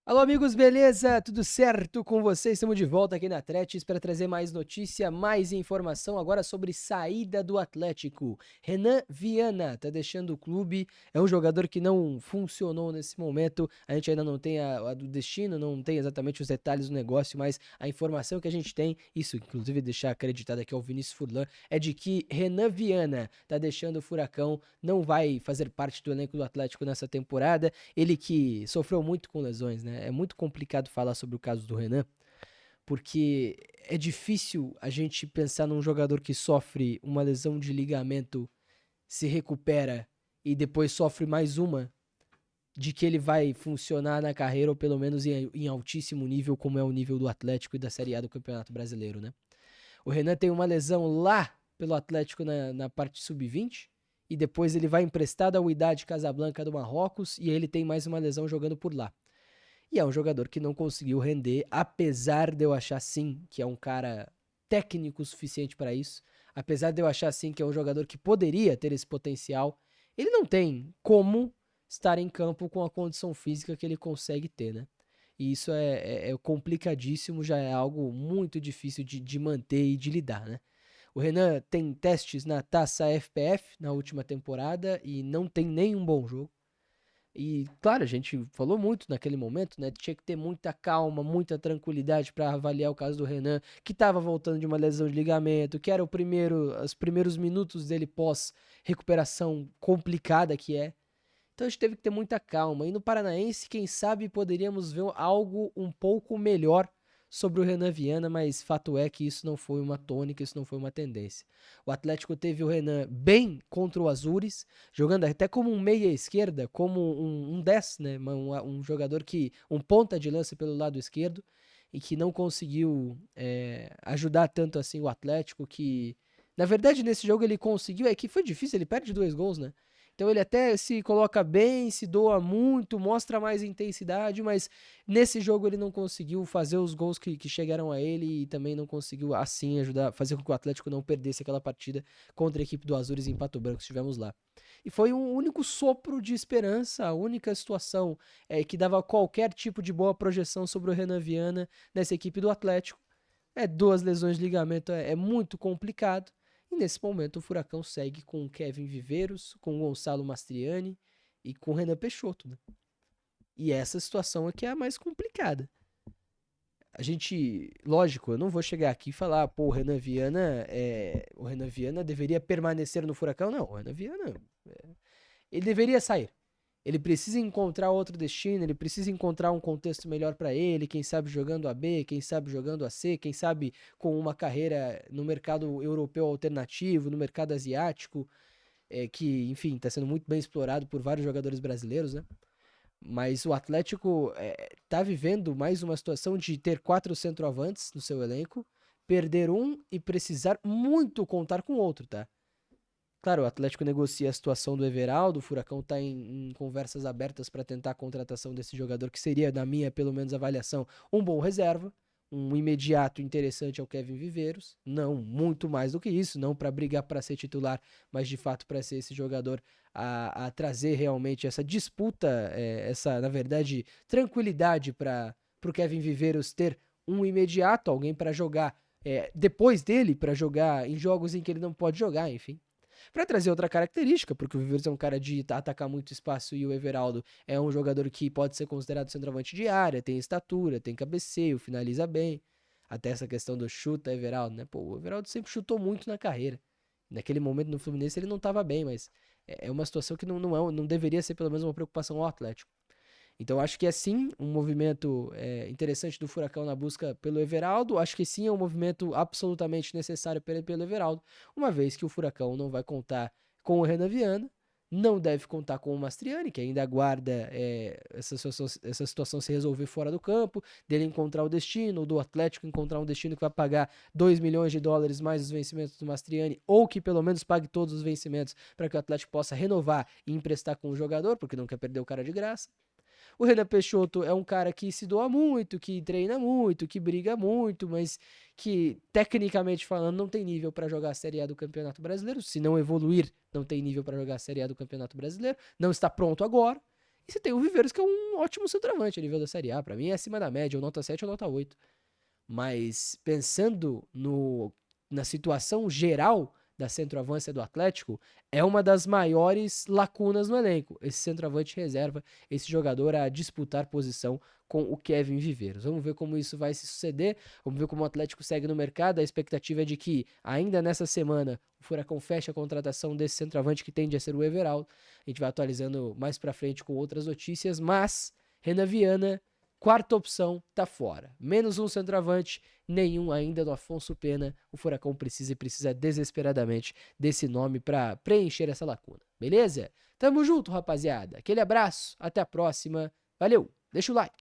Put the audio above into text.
Alô, amigos, beleza? Tudo certo com vocês? Estamos de volta aqui na Atletis para trazer mais notícia, mais informação agora sobre saída do Atlético. Renan Viana tá deixando o clube, é um jogador que não funcionou nesse momento. A gente ainda não tem a do destino, não tem exatamente os detalhes do negócio, mas a informação que a gente tem, isso inclusive deixar acreditado aqui ao Vinícius Furlan, é de que Renan Viana tá deixando o Furacão, não vai fazer parte do elenco do Atlético nessa temporada. Ele que sofreu muito com lesões, né? É muito complicado falar sobre o caso do Renan, porque é difícil a gente pensar num jogador que sofre uma lesão de ligamento, se recupera e depois sofre mais uma, de que ele vai funcionar na carreira, ou pelo menos em altíssimo nível, como é o nível do Atlético e da Série A do Campeonato Brasileiro, né? O Renan tem uma lesão lá pelo Atlético na parte sub-20, e depois ele vai emprestado ao Wydad Casablanca do Marrocos, e ele tem mais uma lesão jogando por lá. E é um jogador que não conseguiu render, apesar de eu achar sim que é um cara técnico o suficiente para isso, apesar de eu achar sim que é um jogador que poderia ter esse potencial, ele não tem como estar em campo com a condição física que ele consegue ter, né? E isso é complicadíssimo, já é algo muito difícil de manter e de lidar, né? O Renan tem testes na Taça FPF na última temporada e não tem nenhum bom jogo. E, claro, a gente falou muito naquele momento, né? Tinha que ter muita calma, muita tranquilidade para avaliar o caso do Renan, que estava voltando de uma lesão de ligamento, que era os primeiros minutos dele pós recuperação complicada que é. Então a gente teve que ter muita calma. E no Paranaense, quem sabe poderíamos ver algo um pouco melhor sobre o Renan Viana, mas fato é que isso não foi uma tônica, isso não foi uma tendência. O Atlético teve o Renan bem contra o Azures, jogando até como um meia esquerda, como um 10, né? Um jogador que. Um ponta de lança pelo lado esquerdo, e que não conseguiu ajudar tanto assim o Atlético, que. Na verdade, nesse jogo ele conseguiu, é que foi difícil, ele perde 2 gols, né? Então ele até se coloca bem, se doa muito, mostra mais intensidade, mas nesse jogo ele não conseguiu fazer os gols que chegaram a ele e também não conseguiu assim ajudar, fazer com que o Atlético não perdesse aquela partida contra a equipe do Azures em Pato Branco, estivemos lá. E foi um único sopro de esperança, a única situação que dava qualquer tipo de boa projeção sobre o Renan Viana nessa equipe do Atlético. 2 lesões de ligamento é muito complicado. E nesse momento o Furacão segue com o Kevin Viveiros, com o Gonçalo Mastriani e com o Renan Peixoto, né? E essa situação aqui é a mais complicada. A gente, lógico, eu não vou chegar aqui e falar, pô, o Renan Viana deveria permanecer no Furacão. Não, o Renan Viana, ele deveria sair. Ele precisa encontrar outro destino, ele precisa encontrar um contexto melhor para ele, quem sabe jogando a B, quem sabe jogando a C, quem sabe com uma carreira no mercado europeu alternativo, no mercado asiático, que, enfim, está sendo muito bem explorado por vários jogadores brasileiros, né? Mas o Atlético tá vivendo mais uma situação de ter 4 centroavantes no seu elenco, perder um e precisar muito contar com outro, tá? Claro, o Atlético negocia a situação do Everaldo, o Furacão está em conversas abertas para tentar a contratação desse jogador, que seria, na minha, pelo menos, avaliação, um bom reserva. Um imediato interessante é o Kevin Viveiros. Não muito mais do que isso, não para brigar para ser titular, mas de fato para ser esse jogador a trazer realmente essa disputa, essa, na verdade, tranquilidade para o Kevin Viveiros ter um imediato, alguém para jogar depois dele, para jogar em jogos em que ele não pode jogar, enfim. Para trazer outra característica, porque o Viveiros é um cara de atacar muito espaço e o Everaldo é um jogador que pode ser considerado centroavante de área, tem estatura, tem cabeceio, finaliza bem. Até essa questão do chuta Everaldo, né? Pô, o Everaldo sempre chutou muito na carreira. Naquele momento no Fluminense ele não estava bem, mas é uma situação que não deveria ser pelo menos uma preocupação ao Atlético. Então acho que é sim um movimento interessante do Furacão na busca pelo Everaldo. Acho que sim é um movimento absolutamente necessário pelo Everaldo, uma vez que o Furacão não vai contar com o Renan Viana, não deve contar com o Mastriani, que ainda aguarda essa situação se resolver fora do campo, dele encontrar o destino, do Atlético encontrar um destino que vai pagar 2 milhões de dólares mais os vencimentos do Mastriani, ou que pelo menos pague todos os vencimentos para que o Atlético possa renovar e emprestar com o jogador, porque não quer perder o cara de graça. O Renan Peixoto é um cara que se doa muito, que treina muito, que briga muito, mas que, tecnicamente falando, não tem nível para jogar a Série A do Campeonato Brasileiro. Se não evoluir, não tem nível para jogar a Série A do Campeonato Brasileiro. Não está pronto agora. E você tem o Viveiros, que é um ótimo centroavante a nível da Série A. Pra mim é acima da média, ou nota 7 ou nota 8. Mas pensando na situação geral da centroavância do Atlético, é uma das maiores lacunas no elenco. Esse centroavante reserva, esse jogador a disputar posição com o Kevin Viveiros. Vamos ver como isso vai se suceder, vamos ver como o Atlético segue no mercado. A expectativa é de que ainda nessa semana o Furacão feche a contratação desse centroavante que tende a ser o Everaldo. A gente vai atualizando mais pra frente com outras notícias, mas Renan Viana, quarta opção, tá fora. Menos um centroavante, nenhum ainda do Afonso Pena. O Furacão precisa desesperadamente desse nome para preencher essa lacuna. Beleza? Tamo junto, rapaziada. Aquele abraço, até a próxima. Valeu, deixa o like.